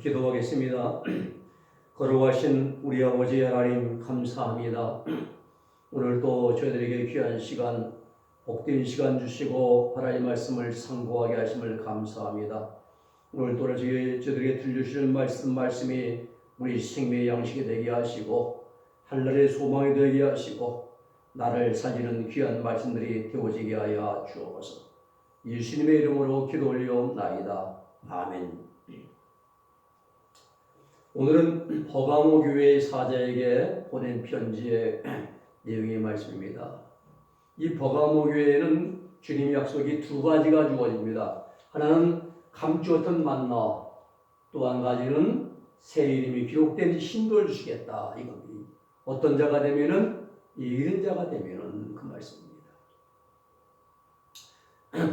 기도하겠습니다. 거룩하신 우리 아버지 하나님 감사합니다. 오늘 또 저희들에게 귀한 시간, 복된 시간 주시고 하나님 말씀을 상고하게 하심을 감사합니다. 오늘 또 저희들에게 들려주시는 말씀이 우리 생명의 양식이 되게 하시고 한날의 소망이 되게 하시고 나를 살리는 귀한 말씀들이 되어지게 하여 주옵소서. 예수님의 이름으로 기도 올리옵나이다. 아멘. 오늘은 버가모 교회의 사자에게 보낸 편지의 내용의 말씀입니다. 이 버가모 교회에는 주님의 약속이 두 가지가 주어집니다. 하나는 감추었던 만나, 또 한 가지는 새 이름이 기록된 신도를 주시겠다. 이겁니다. 어떤 자가 되면은 이런 자가 되면은 그 말씀입니다.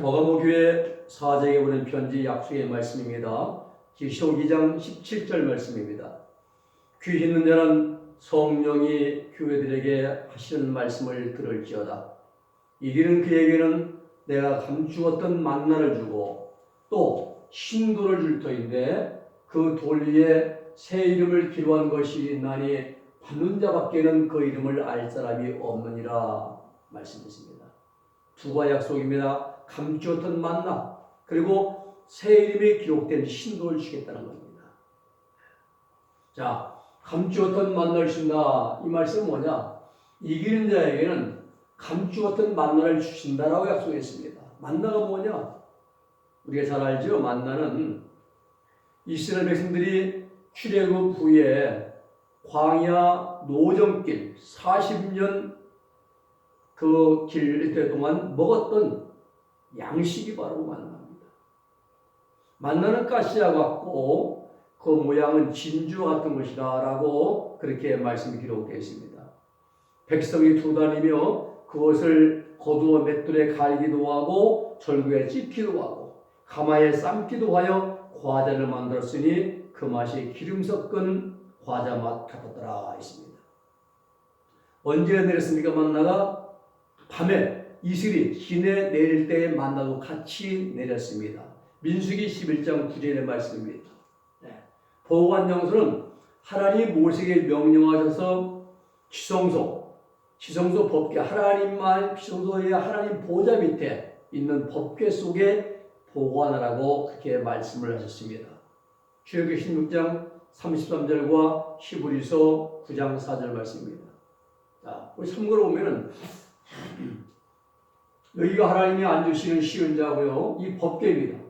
버가모 교회 사자에게 보낸 편지 약속의 말씀입니다. 계시록 2장 17절 말씀입니다. 귀 있는 자는 성령이 교회들에게 하시는 말씀을 들을지어다. 이 길은 그에게는 내가 감추었던 만나를 주고 또 신도를 줄 터인데 그 돌 위에 새 이름을 기록한 것이 있나니 받는 자밖에는 그 이름을 알 사람이 없느니라 말씀했습니다. 두 가지 약속입니다. 감추었던 만나 그리고 새 이름이 기록된 신도를 주겠다는 겁니다. 자, 감추었던 만나를 주신다. 이 말씀은 뭐냐? 이기는 자에게는 감추었던 만나를 주신다라고 약속했습니다. 만나가 뭐냐? 우리가 잘 알죠? 만나는 이스라엘 백성들이 출애굽 후에 광야 노정길 40년 그 길 동안 먹었던 양식이 바로 만나입니다. 만나는 가시와 같고 그 모양은 진주와 같은 것이다 라고 그렇게 말씀이 기록되어 있습니다. 백성이 두다니며 그것을 거두어 맷돌에 갈기도 하고 절구에 찢기도 하고 가마에 삶기도 하여 과자를 만들었으니 그 맛이 기름 섞은 과자 맛 같았더라 했습니다. 언제 내렸습니까? 만나가 밤에 이슬이 진에 내릴 때에 만나도 같이 내렸습니다. 민수기 11장 9절의 말씀입니다. 보호관 장소는 하나님 모세에게 명령하셔서 지성소 법궤 하나님만 지성소의 하나님 보좌 밑에 있는 법궤 속에 보관하라고 그렇게 말씀을 하셨습니다. 출애굽기 16장 33절과 히브리서 9장 4절 말씀입니다. 자, 우리 참고로 보면은 여기가 하나님이 앉으시는 쉬운 자고요. 이 법궤입니다.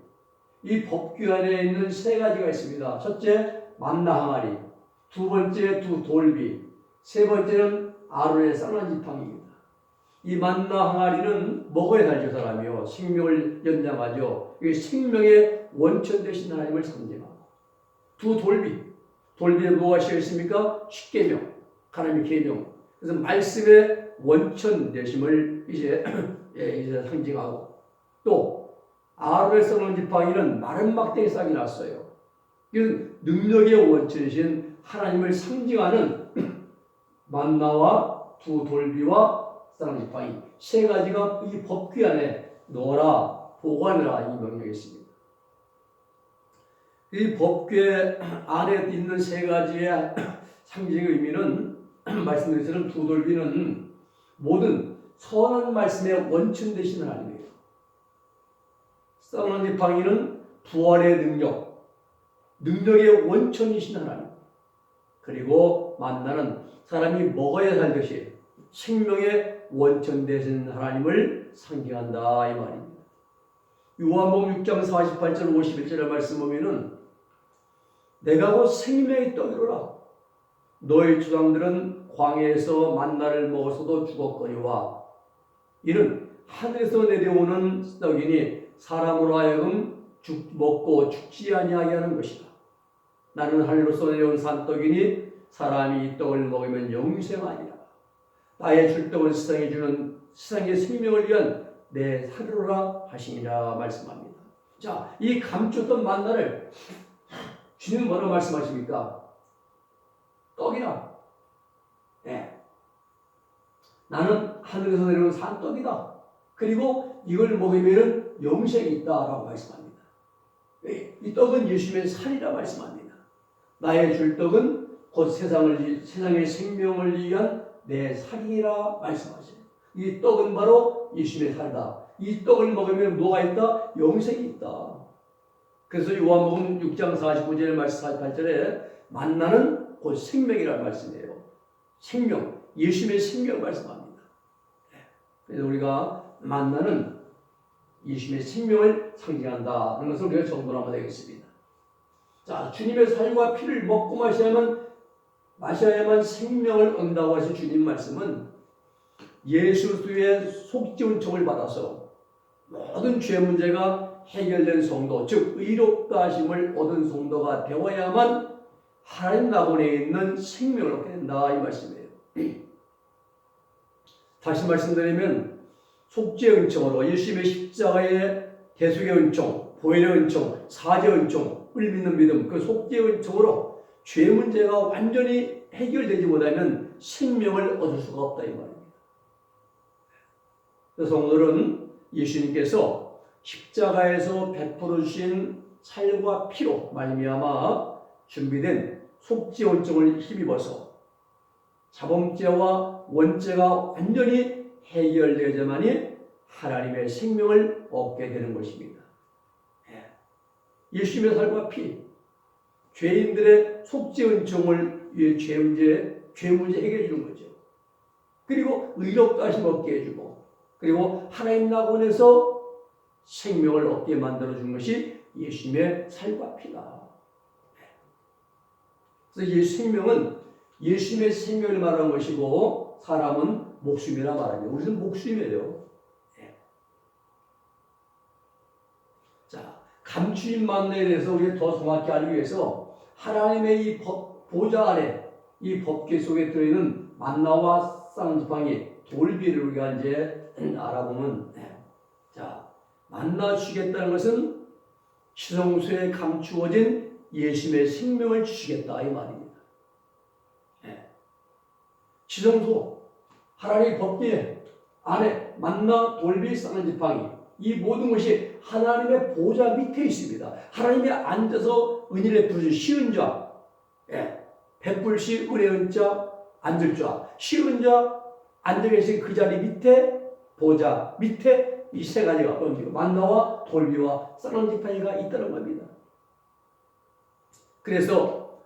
이 법궤 안에 있는 세 가지가 있습니다. 첫째, 만나 항아리. 두 번째, 두 돌비. 세 번째는 아론의 쌍난 지팡이입니다. 이 만나 항아리는 먹어야 살죠, 사람이요. 생명을 연장하죠. 이게 생명의 원천 되신 하나님을 상징하고. 두 돌비. 돌비에 뭐가 씌어 있습니까? 십계명. 하나님의 계명. 그래서 말씀의 원천 되심을 이제 상징하고. 또 아론의 쌍난 지팡이는 마른 막대기 싹이 났어요. 이건 능력의 원천이신 하나님을 상징하는 만나와 두 돌비와 쌍난 지팡이 세 가지가 이 법궤 안에 넣어라, 보관해라 이 명령이 있습니다. 이 법궤 안에 있는 세 가지의 상징의 의미는 말씀드린 것처럼 두 돌비는 모든 선한 말씀의 원천 되시는 하나님이에요. 쌍난 지팡이는 부활의 능력의 원천이신 하나님. 그리고 만나는 사람이 먹어야 살 것이 생명의 원천 되신 하나님을 상징한다 이 말입니다. 요한복음 6장 48절 51절의 말씀 보면은 내가 곧 생명의 떡이로라. 너희 조상들은 광야에서 만나를 먹어서도 죽었거니와 이는 하늘에서 내려오는 떡이니 사람으로 하여금 먹고 죽지 아니하게 하는 것이다. 나는 하늘로서 내려온 산떡이니 사람이 이 떡을 먹으면 영생하리라. 나의 줄 떡은 세상의 생명을 위한 내 사료라 하시니라 말씀합니다. 자, 이 감췄던 만나를 주님은 뭐라고 말씀하십니까? 떡이라. 네. 나는 하늘에서 내려온 산떡이다. 그리고 이걸 먹으면 영생이 있다라고 말씀합니다. 이 떡은 예수님의 살이라 말씀합니다. 나의 줄 떡은 곧 세상의 생명을 위한 내 살이라 말씀하세요. 이 떡은 바로 예수님의 살다. 이 떡을 먹으면 뭐가 있다? 영생이 있다. 그래서 요한복음 6장 49절 말씀 48절에 만나는 곧 생명이라는 말씀이에요. 생명, 예수님의 생명 말씀합니다. 그래서 우리가 만나는 예수님의 생명을 상징한다 하는 것을 우리가 정돈하면 되겠습니다. 자, 주님의 살과 피를 먹고 마셔야만 생명을 얻는다고 하신 주님 말씀은 예수 그리스도의 속죄은총을 받아서 모든 죄 문제가 해결된 성도, 즉 의롭다 하심을 얻은 성도가 되어야만 하나님 나본에 있는 생명을 얻게 된다 이 말씀이에요. 다시 말씀드리면 속죄은총으로 예수님의 십자가의 대속의 은총, 보혈의 은총, 사죄의 은총을 믿는 믿음, 그 속죄의 은총으로 죄 문제가 완전히 해결되지 못하면 생명을 얻을 수가 없다 이 말입니다. 그래서 오늘은 예수님께서 십자가에서 베풀어 주신 살과 피로 말미암아 준비된 속죄 은총을 힘입어서 자범죄와 원죄가 완전히 해결되자만이 하나님의 생명을 얻게 되는 것입니다. 예수님의 살과 피, 죄인들의 속죄 은총을 위해 죄 문제 해결해 주는 거죠. 그리고 의롭다 하심 얻게 해주고, 그리고 하나님 나라에서 생명을 얻게 만들어 주는 것이 예수님의 살과 피다. 그래서 이 생명은 예수님의 생명을 말하는 것이고 사람은 목숨이라 말합니다. 우리는 목숨이에요. 자, 감추인 만나에 대해서 우리가 더 정확히 알기 위해서 하나님의 이 보좌 아래 이 법궤 속에 들어있는 만나와 쌍지팡이 돌비를 우리가 이제 알아보면, 자, 만나 주시겠다는 것은 시성소에 감추어진 예수님의 생명을 주시겠다 이 말입니다. 시성소, 하나님의 법궤 안에 만나, 돌비, 쌍지팡이 이 모든 것이 하나님의 보좌 밑에 있습니다. 하나님이 앉아서 은혜를 베풀어 쉬운 자, 베풀시 은혜의 자, 앉을 자, 쉬운 자, 앉아 계신 그 자리 밑에 보좌 밑에 이 세 가지가 만나와 돌비와 쌍지팡이가 있다는 겁니다. 그래서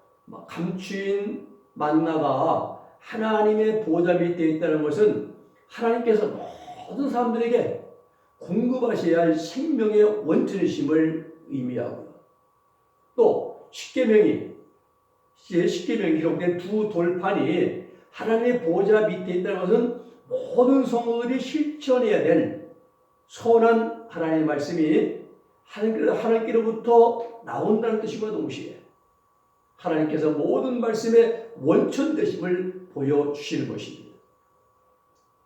감추인 만나가 하나님의 보좌 밑에 있다는 것은 하나님께서 모든 사람들에게 공급하셔야 할 생명의 원천이심을 의미하고요. 또 십계명이 기록된 두 돌판이 하나님의 보좌 밑에 있다는 것은 모든 성도들이 실천해야 될 선한 하나님의 말씀이 하나님께로부터 나온다는 뜻이고 동시에 하나님께서 모든 말씀의 원천 되심을 보여주시는 것입니다.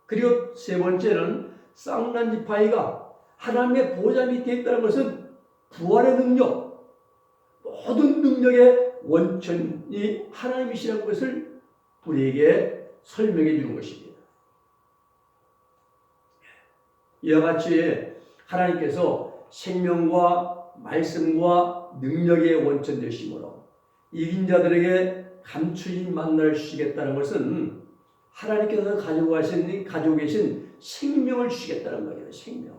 그리고 세 번째는 쌍난지팡이가 하나님의 보좌 밑에 있다는 것은 부활의 능력, 모든 능력의 원천이 하나님이시라는 것을 우리에게 설명해 주는 것입니다. 이와 같이 하나님께서 생명과 말씀과 능력의 원천 되심으로 이긴 자들에게 감추인 만나를 주시겠다는 것은 하나님께서 가지고 계신 생명을 주시겠다는 거예요. 생명.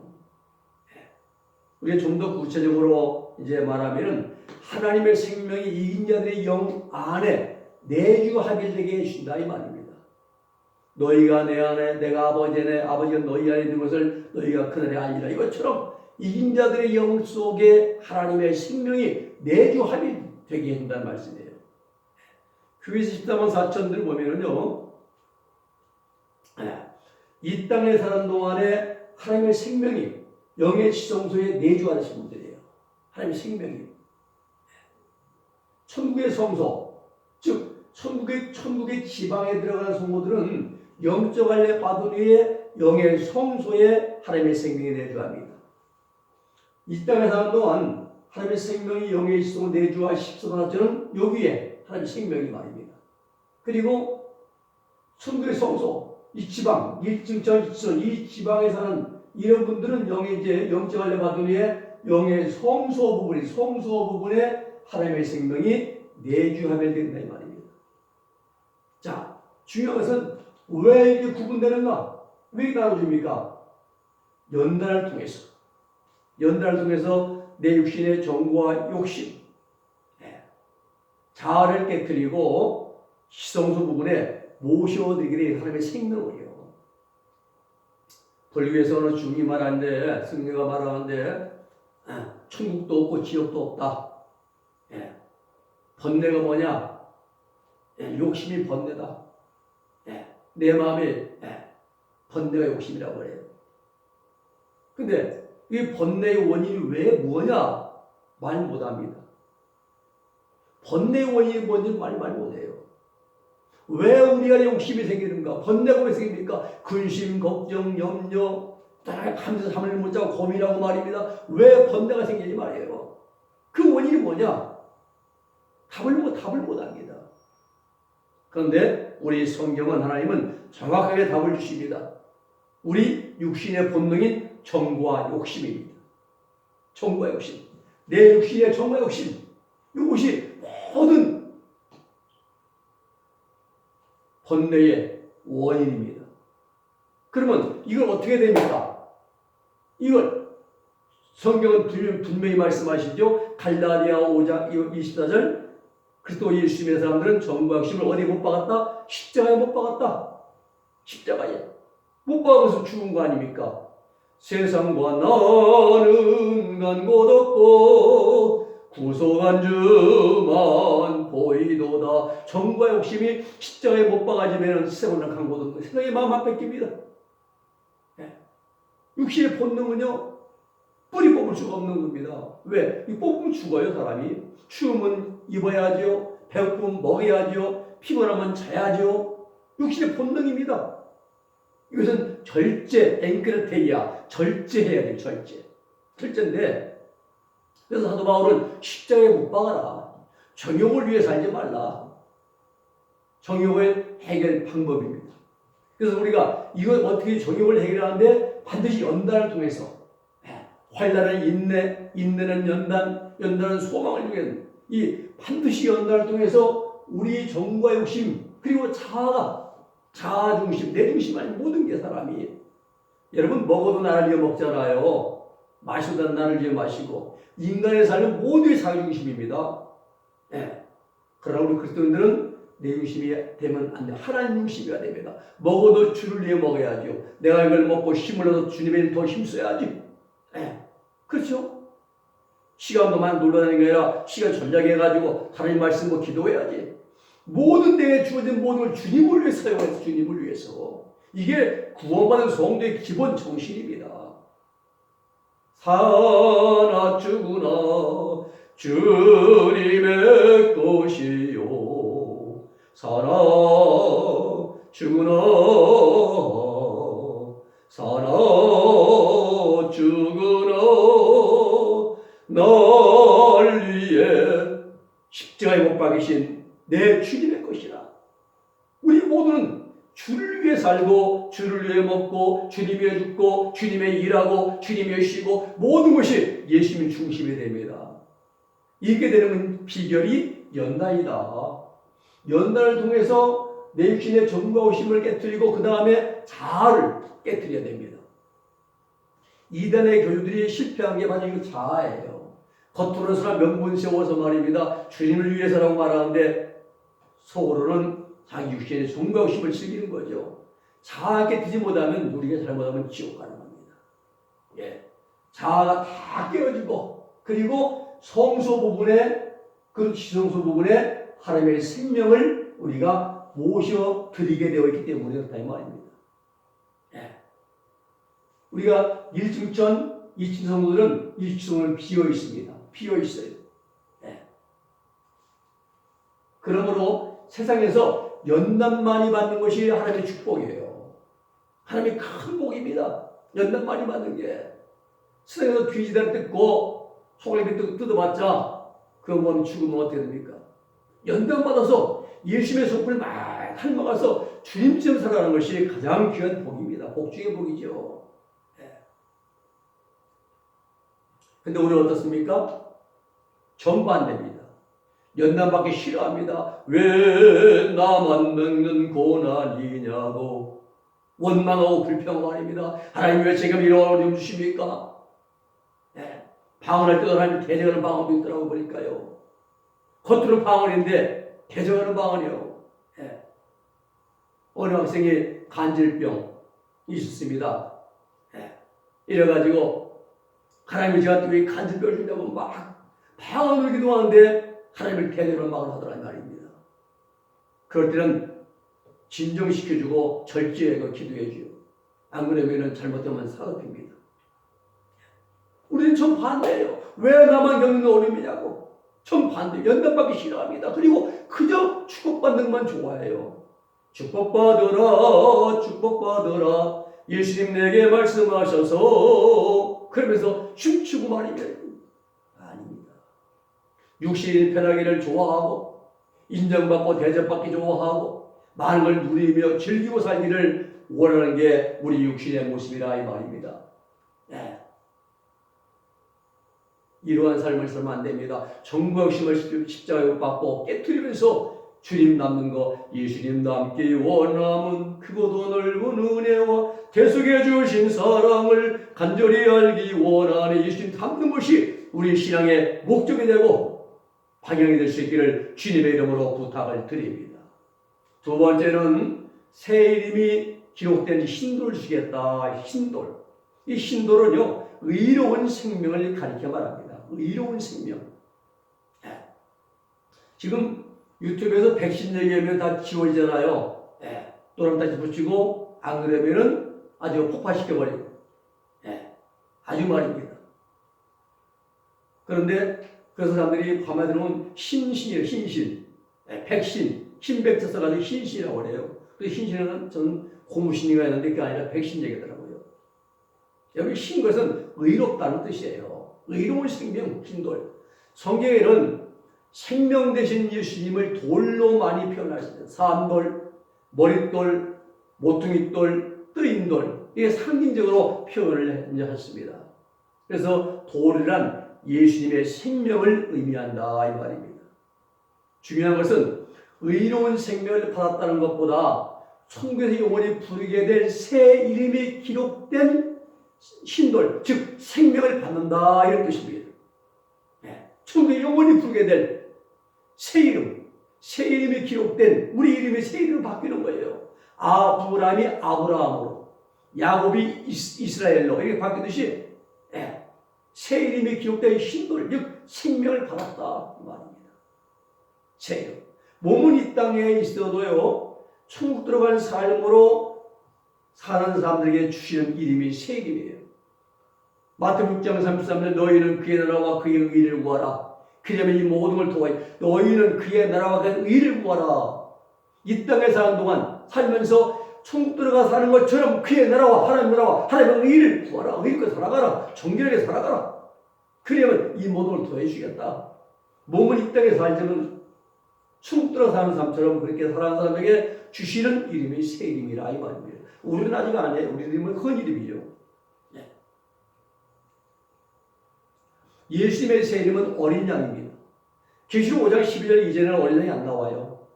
우리가 좀 더 구체적으로 이제 말하면은 하나님의 생명이 이긴 자들의 영 안에 내주하게 해주신다 이 말입니다. 너희가 내 안에, 내가 아버지 안에, 아버지가 너희 안에 있는 것을 너희가 그날에 알리라. 이것처럼 이긴 자들의 영 속에 하나님의 생명이 내주하게 되게 해준다는 말씀이에요. 교회에서 14만 4천들 보면은요, 이 땅에 사는 동안에 하나님의 생명이 영의 지성소에 내주하신 분들이에요. 하나님의 생명이. 천국의 성소, 즉 천국의 지방에 들어가는 성도들은 영적 할례 받은 후에 영의 성소에 하나님의 생명이 내주합니다. 이 땅에 사는 동안 하나님의 생명이 영의 지성을 내주하 십소나처럼 여기에 하나님의 생명이 말입니다. 그리고 천국의 성소, 이 지방, 1층, 2층, 이 지방에 사는 이런 분들은 영적 할례 받은 후에 영의 성소 부분에 하나님의 생명이 내주하면 된다 이 말입니다. 자, 중요한 것은 왜 이게 구분되는가? 왜 이렇게 나눠줍니까? 연단을 통해서. 연단을 통해서 내 육신의 정과 욕심, 자아를 깨뜨리고 시성소 부분에 모셔드리게 하나님의 생명을요. 불교에서는 주님이 말하는데, 승려가 말하는데, 천국도 없고 지옥도 없다. 번뇌가 뭐냐? 욕심이 번뇌다. 내 마음에 번뇌가 욕심이라고 해요. 근데 이 번뇌의 원인이 왜 뭐냐? 말 못합니다. 번뇌의 원인이 뭔지 말 못해요. 왜 우리가 욕심이 생기는가? 번뇌가 왜 생깁니까? 근심, 걱정, 염려, 밤새서 잠을 못 자고 고민하고 말입니다. 왜 번뇌가 생기지 말이에요. 그 원인이 뭐냐? 답을 못합니다. 그런데 우리 성경은 하나님은 정확하게 답을 주십니다. 우리 육신의 본능인 정과 욕심입니다. 정과 욕심. 내 육신의 정과 욕심. 이것이 모든 번뇌의 원인입니다. 그러면 이걸 어떻게 됩니까? 이걸 성경은 분명히 말씀하시죠. 갈라디아 5장 24절 그리스도 예수님의 사람들은 정과 욕심을 어디에 못 박았다? 십자가에 못 박았다. 십자가에 못 박아서 죽은 거 아닙니까? 세상과 나는 간 곳 없고 구속한 주만 보이도다. 정과 욕심이 십자가에 못 박아지면 세상은 간 곳 없고 세상에 마음 안 뺏깁니다. 육신의 본능은요 뿌리 뽑을 수가 없는 겁니다. 왜? 이 뽑으면 죽어요 사람이. 추우면 입어야죠. 배고프면 먹어야죠. 피곤하면 자야죠. 육신의 본능입니다. 이것은 절제, 엔크레테이아, 절제해야 돼요. 절제인데 그래서 사도 바울은 십자가에 못 박아라. 정욕을 위해 살지 말라. 정욕의 해결 방법입니다. 그래서 우리가 이걸 어떻게 정욕을 해결하는데 반드시 연단을 통해서 환난은 인내, 인내는 연단, 연단은 소망을 위한 이 반드시 연단을 통해서 우리 정과 욕심 그리고 자아 중심, 내 중심 아닌 모든 게 사람이 여러분 먹어도 나를 위해 먹잖아요. 마셔도 나를 위해 마시고 인간의 삶은 모두의 자아 중심입니다. 그러나 우리 그리스도인들은 내 중심이 되면 안 돼. 하나님 중심이어야 됩니다. 먹어도 주를 위해 먹어야죠. 내가 이걸 먹고 힘을 얻어 주님의 일 더 힘써야지. 그렇죠? 시간도만 놀러다니는 게 아니라 시간 전략해가지고 하나님 말씀으로 기도해야지. 모든 때에 주어진 모든 걸 주님을 위해 사용해서 주님을 위해서. 이게 구원받은 성도의 기본 정신입니다. 사나 죽으나 주님의 것이요 사나 죽으나 사나 죽으나 날 위해 십자가에 못 박이신 내 주님의 것이라. 우리 모두는 주를 위해 살고 주를 위해 먹고 주님 위해 죽고 주님 위해 일하고 주님 위해 쉬고 모든 것이 예수님 중심이 됩니다. 이렇게 되는 비결이 연단이다. 연단을 통해서 내 육신의 정과 욕심을 깨뜨리고 그 다음에 자아를 깨뜨려야 됩니다. 이단의 교주들이 실패한 게 바로 이 자아예요. 겉으로는 서로 명분 세워서 말입니다. 주님을 위해서라고 말하는데 속으로는 자기 육신의 정과 욕심을 즐기는 거죠. 자아 깨뜨리지 못하면 우리가 잘못하면 지옥 가는 겁니다. 자아가 다 깨어지고 그리고 성소 부분에 그 지성소 부분에 하나님의 생명을 우리가 모셔 드리게 되어 있기 때문에 그렇다 이 말입니다. 우리가 1층천, 2층 성도들은 1층을 비어 있습니다. 비어 있어요. 그러므로 세상에서 연단 많이 받는 것이 하나님의 축복이에요. 하나님의 큰 복입니다. 연단 많이 받는 게. 세상에서 뒤지다를 뜯고 속을 뜯어봤자 그 몸 죽으면 어떻게 됩니까? 연단 받아서 예수님의 속을 막 닮아가서 주님처럼 살아가는 것이 가장 귀한 복입니다. 복 중의 복이죠. 근데 우리는 어떻습니까? 정반대입니다. 연단받기 싫어합니다. 왜 나만 먹는 고난이냐고 원망하고 불평하고 말입니다. 하나님 왜 제가 이런 어려움 주십니까? 네. 방언할 때도 하나님 대적하는 방언도 있더라고 보니까요. 겉으로 방언인데 대적하는 방언이요. 네. 어느 학생이 간질병이 있었습니다. 네. 이래가지고 하나님이 저한테 왜 간질병을 준다고 막 방언을 기도하는데 하나님을 대적하는 방언을 하더란 말입니다. 그럴 때는 진정시켜주고 절제하고 기도해줘요. 안 그러면 잘못되면 사업입니다. 우리는 전 반대예요. 왜 나만 겪는 어려움이냐고. 전 반대. 연단받기 싫어합니다. 그리고 그저 축복받는 것만 좋아해요. 축복받으라 축복받으라 예수님 내게 말씀하셔서 그러면서 춤추고 말입니다. 아닙니다. 육신이 편하기를 좋아하고 인정받고 대접받기 좋아하고 많은 걸 누리며 즐기고 살기를 원하는 게 우리 육신의 모습이라 이 말입니다. 네. 이러한 삶을 살면 안 됩니다. 정부욕심을 십자가에 받고 깨트리면서 주님 닮는 거, 예수님 닮기 원함은 크고도 넓은 은혜와 계속해 주신 사랑을 간절히 알기 원하는 예수님 닮는 것이 우리 신앙의 목적이 되고 방향이 될 수 있기를 주님의 이름으로 부탁을 드립니다. 두 번째는 새 이름이 기록된 흰돌 주시겠다. 흰돌. 이 흰돌은요, 의로운 생명을 가리켜 말합니다. 의로운 생명. 네. 지금 유튜브에서 백신 얘기하면 다 지워지잖아요. 네. 또는 다시 붙이고, 안 그러면은 아주 폭파시켜버리고. 네. 아주 말입니다. 그런데, 그래서 사람들이 밤에 들어오면 흰신이에요, 흰신. 네. 백신. 흰백자 써가지고 흰신이라고 그래요. 그 흰신은 저는 고무신이가 있는데 그게 아니라 백신 얘기더라고요. 여기 흰 것은 의롭다는 뜻이에요. 의로운 생명, 흰돌. 성경에는 생명 대신 예수님을 돌로 많이 표현하셨어요. 산돌, 머릿돌, 모퉁이돌, 뜨인돌. 이게 상징적으로 표현을 했습니다. 그래서 돌이란 예수님의 생명을 의미한다 이 말입니다. 중요한 것은 의로운 생명을 받았다는 것보다 천국에서 영원히 부르게 될 새 이름이 기록된 흰돌, 즉 생명을 받는다 이런 뜻입니다. 네. 천국에 영원히 부르게 될 새 이름, 새 이름이 기록된 우리 이름이 새 이름으로 바뀌는 거예요. 아브라함이 아브라함으로, 야곱이 이스라엘로 이렇게 바뀌듯이 네. 새 이름이 기록된 흰돌, 즉 생명을 받았다 이 말입니다. 새 이름. 몸은 이 땅에 있어도요, 천국 들어간 삶으로 사는 사람들에게 주시는 이름이 새 이름이에요. 마태복음 6장 33절 너희는 그의 나라와 그의 의를 구하라. 그러면 이 모든 걸 도와요. 너희는 그의 나라와 그의 의를 구하라. 이 땅에 사는 동안 살면서 천국 들어가 사는 것처럼 그의 나라와 하나님 나라와 하나님의 의를 구하라. 의롭게 살아가라. 정결하게 살아가라. 그러면 이 모든 걸 도와해 주겠다. 몸은 이 땅에 살지는 천국 들어가 사는 사람처럼 그렇게 살아가는 사람에게 주시는 이름이 새 이름이라 이 말입니다. 우리는 아직 안 해요. 우리 이름은 헌 이름이죠. 네. 예수님의 새 이름은 어린 양입니다. 계시록 5장 12절 이전에는 어린 양이 안 나와요.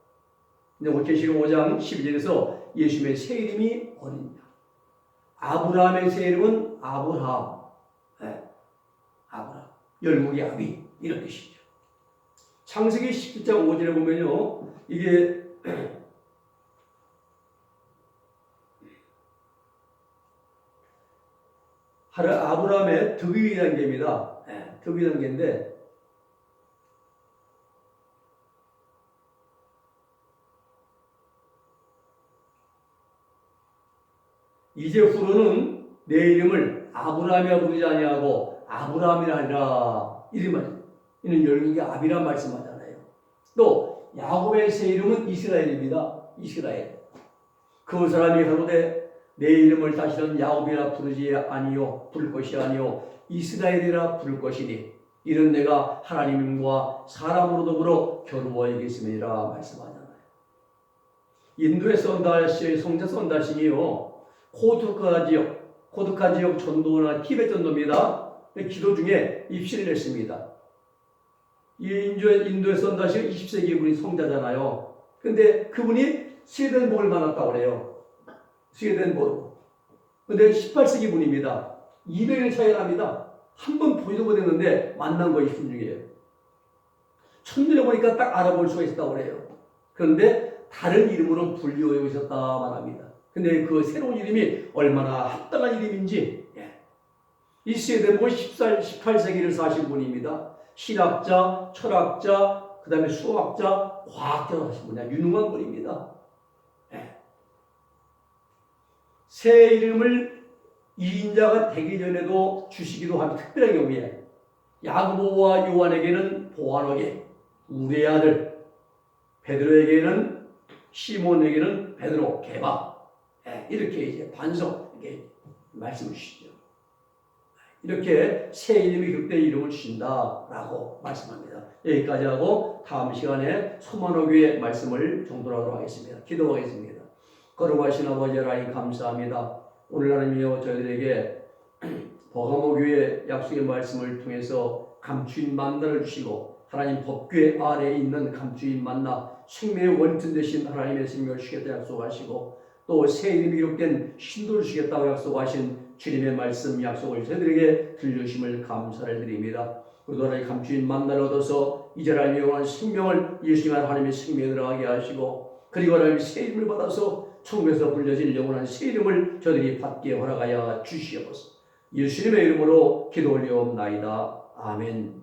근데 계시록 5장 12절에서 예수님의 새 이름이 어린 양. 아브라함의 새 이름은 아브라함. 네. 아브라함. 열국의 아비. 이런 뜻이죠. 창세기 17장 5절에 보면요. 이게 아브라함의 득의 단계입니다. 네, 득의 단계인데 이제후로는 내 이름을 아브라함이라 부르지 아니하고 아브라함이라 하리라. 이름을 이는 열국의 아비란 말씀하잖아요. 또 야곱의 새 이름은 이스라엘입니다. 이스라엘. 그 사람이 가로되 내 이름을 다시는 야곱이라 부르지 아니요 부를 것이 아니요 이스라엘이라 부를 것이니 이는 내가 하나님과 사람으로 더불어 겨루어야겠음이라 말씀하잖아요. 인도의 선달시 성자 선달신이요 코드카 지역 전도나 티베트 전도입니다. 기도 중에 입시를 냈습니다. 인도에 선다시 20세기 분이 성자잖아요. 근데 그분이 스웨덴 복을 만났다고 그래요. 스웨덴 복. 근데 18세기 분입니다. 200년 차이 납니다. 한 번 보지도 못했는데 만난 거 있음 중이에요. 천년에 보니까 딱 알아볼 수가 있었다고 그래요. 그런데 다른 이름으로 불리우고 있었다 말합니다. 근데 그 새로운 이름이 얼마나 합당한 이름인지, 이 스웨덴 복 18세기를 사신 분입니다. 신학자, 철학자, 그 다음에 수학자, 과학자 하신 분이야. 유능한 분입니다. 새 이름을 이인자가 되기 전에도 주시기도 하는 특별한 경우에 야고보와 요한에게는 보아너게, 우리의 아들, 베드로에게는 시몬에게는 베드로, 게바, 이렇게 이제 반석 이렇게 말씀을 주시죠. 이렇게 새 이름이 그때 이름을 주신다라고 말씀합니다. 여기까지 하고 다음 시간에 소만호 교회 말씀을 정돈하도록 하겠습니다. 기도하겠습니다. 거룩하신 아버지 하나님 감사합니다. 오늘 하나님이여 저희들에게 버가모 교회 약속의 말씀을 통해서 감추인 만나를 주시고 하나님 법궤 아래에 있는 감추인 만나 생명의 원천 되신 하나님의 생명을 주겠다 약속하시고 또 새 이름이 기록된 신도를 주겠다고 약속하신 주님의 말씀 약속을 저희들에게 들려주심을 감사를 드립니다. 우리도 하나님 감추인 만나를 얻어서 이제 하나님의 영원한 생명을 예수님의 하나님의 생명에 들어가게 하시고 그리고 하나님의 새 이름을 받아서 천국에서 불려질 영원한 새 이름을 저들이 받게 허락하여 주시옵소서. 예수님의 이름으로 기도 올리옵나이다. 아멘.